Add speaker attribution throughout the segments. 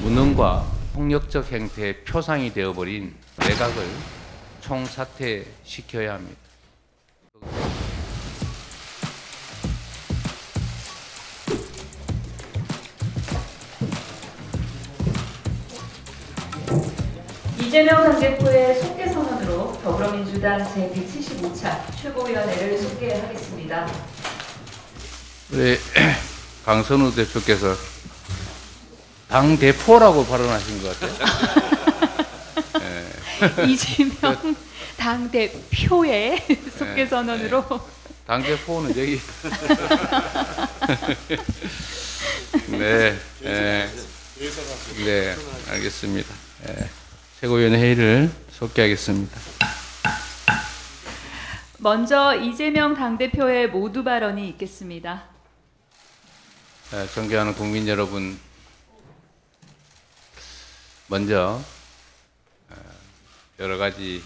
Speaker 1: 무능과 폭력적 행태의 표상이 되어버린 내각을 총사퇴시켜야 합니다.
Speaker 2: 이재명 당대표의 속개 선언으로 더불어민주당 제175차 최고위원회를 소개하겠습니다.
Speaker 1: 우리 강선우 대표께서 당대표라고 발언하신 것 같아요. 네.
Speaker 3: 이재명 당대표의 속개 선언으로.
Speaker 1: 당대표는 여기. 네, 네, 알겠습니다. 최고위원회 회의를 속개하겠습니다.
Speaker 3: 먼저 이재명 당대표의 모두 발언이 있겠습니다.
Speaker 1: 존경하는 국민 여러분, 먼저 여러 가지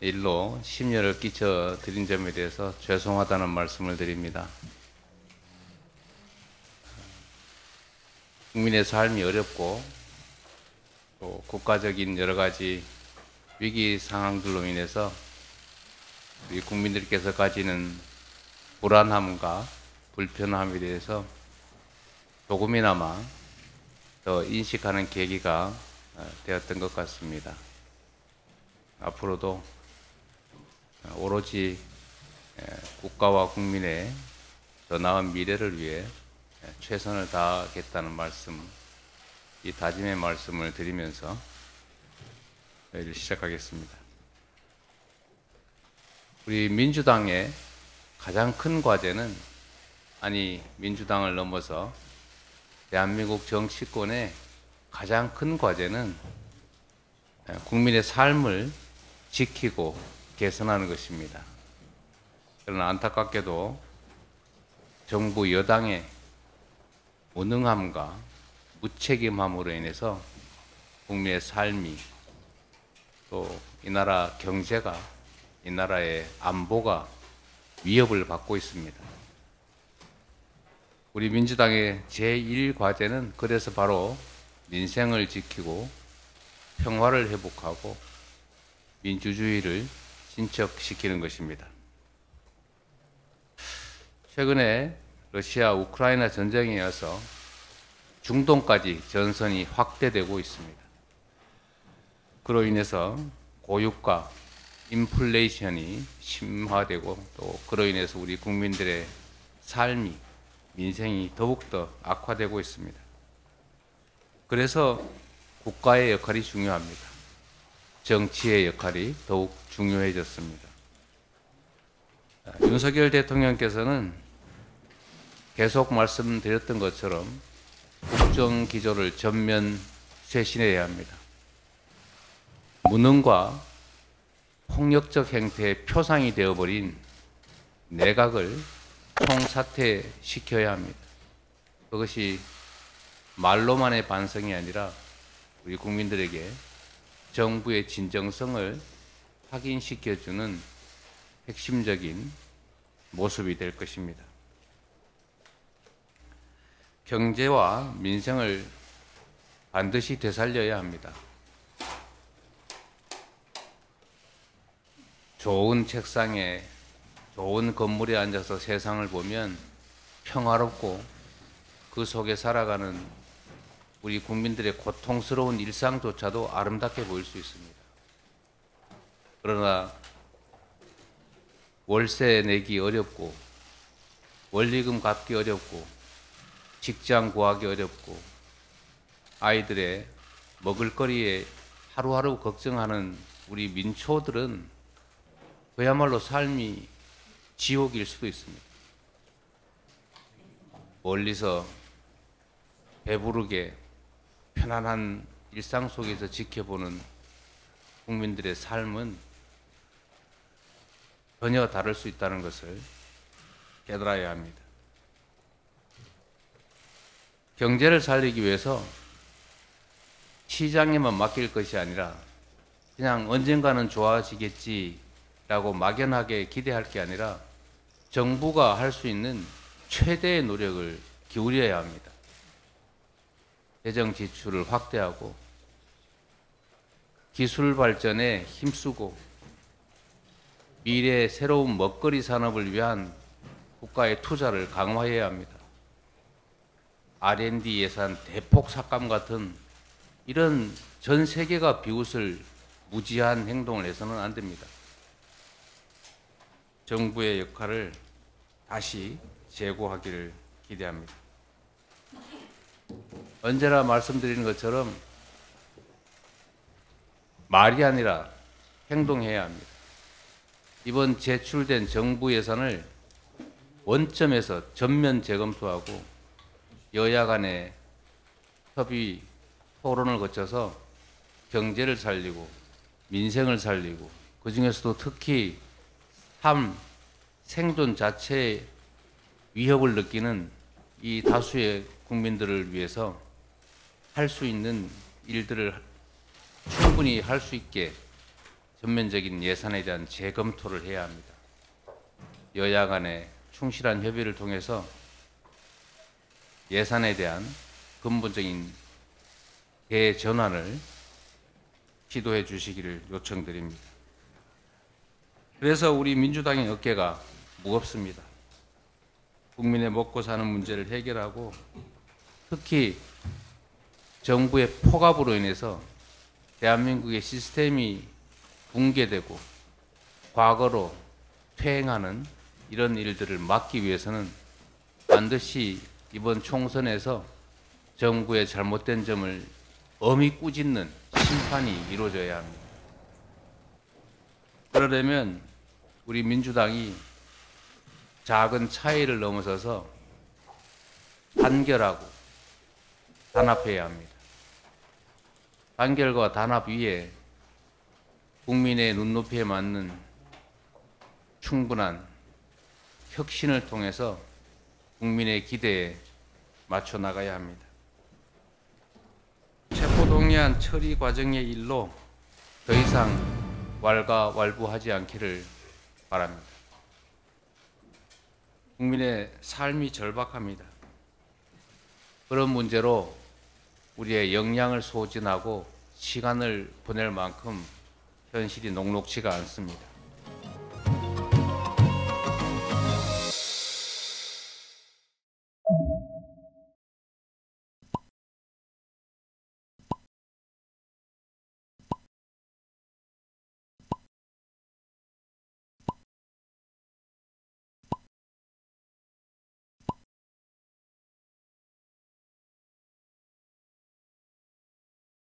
Speaker 1: 일로 심려를 끼쳐 드린 점에 대해서 죄송하다는 말씀을 드립니다. 국민의 삶이 어렵고 또 국가적인 여러 가지 위기 상황들로 인해서 우리 국민들께서 가지는 불안함과 불편함에 대해서 조금이나마 더 인식하는 계기가 되었던 것 같습니다. 앞으로도 오로지 국가와 국민의 더 나은 미래를 위해 최선을 다하겠다는 말씀, 이 다짐의 말씀을 드리면서 회의를 시작하겠습니다. 우리 민주당의 가장 큰 과제는, 아니 민주당을 넘어서 대한민국 정치권의 가장 큰 과제는 국민의 삶을 지키고 개선하는 것입니다. 그러나 안타깝게도 정부 여당의 무능함과 무책임함으로 인해서 국민의 삶이, 또 이 나라 경제가, 이 나라의 안보가 위협을 받고 있습니다. 우리 민주당의 제1과제는 그래서 바로 민생을 지키고 평화를 회복하고 민주주의를 진척시키는 것입니다. 최근에 러시아 우크라이나 전쟁에 이어서 중동까지 전선이 확대되고 있습니다. 그로 인해서 고유가, 인플레이션이 심화되고, 또 그로 인해서 우리 국민들의 삶이, 민생이 더욱더 악화되고 있습니다. 그래서 국가의 역할이 중요합니다. 정치의 역할이 더욱 중요해졌습니다. 윤석열 대통령께서는 계속 말씀드렸던 것처럼 국정기조를 전면 쇄신해야 합니다. 무능과 폭력적 행태의 표상이 되어버린 내각을 총사퇴시켜야 합니다. 그것이 말로만의 반성이 아니라 우리 국민들에게 정부의 진정성을 확인시켜주는 핵심적인 모습이 될 것입니다. 경제와 민생을 반드시 되살려야 합니다. 좋은 책상에, 좋은 건물에 앉아서 세상을 보면 평화롭고 그 속에 살아가는 우리 국민들의 고통스러운 일상조차도 아름답게 보일 수 있습니다. 그러나 월세 내기 어렵고, 원리금 갚기 어렵고, 직장 구하기 어렵고, 아이들의 먹을거리에 하루하루 걱정하는 우리 민초들은 그야말로 삶이 지옥일 수도 있습니다. 멀리서 배부르게 편안한 일상 속에서 지켜보는 국민들의 삶은 전혀 다를 수 있다는 것을 깨달아야 합니다. 경제를 살리기 위해서 시장에만 맡길 것이 아니라 그냥 언젠가는 좋아지겠지라고 막연하게 기대할 게 아니라 정부가 할 수 있는 최대의 노력을 기울여야 합니다. 재정 지출을 확대하고 기술 발전에 힘쓰고 미래의 새로운 먹거리 산업을 위한 국가의 투자를 강화해야 합니다. R&D 예산 대폭 삭감 같은 이런 전 세계가 비웃을 무지한 행동을 해서는 안 됩니다. 정부의 역할을 다시 재고하기를 기대합니다. 언제나 말씀드리는 것처럼 말이 아니라 행동해야 합니다. 이번 제출된 정부 예산을 원점에서 전면 재검토하고 여야 간의 협의, 토론을 거쳐서 경제를 살리고 민생을 살리고 그중에서도 특히 삶, 생존 자체의 위협을 느끼는 이 다수의 국민들을 위해서 할 수 있는 일들을 충분히 할 수 있게 전면적인 예산에 대한 재검토를 해야 합니다. 여야 간의 충실한 협의를 통해서 예산에 대한 근본적인 대전환을 시도해 주시기를 요청드립니다. 그래서 우리 민주당의 어깨가 무겁습니다. 국민의 먹고 사는 문제를 해결하고 특히 정부의 폭압으로 인해서 대한민국의 시스템이 붕괴되고 과거로 퇴행하는 이런 일들을 막기 위해서는 반드시 이번 총선에서 정부의 잘못된 점을 엄히 꾸짖는 심판이 이루어져야 합니다. 그러려면 우리 민주당이 작은 차이를 넘어서서 단결하고 단합해야 합니다. 단결과 단합 위에 국민의 눈높이에 맞는 충분한 혁신을 통해서 국민의 기대에 맞춰 나가야 합니다. 체포동의안 처리 과정의 일로 더 이상 왈가왈부하지 않기를 바랍니다. 국민의 삶이 절박합니다. 그런 문제로 우리의 역량을 소진하고 시간을 보낼 만큼 현실이 녹록지가 않습니다.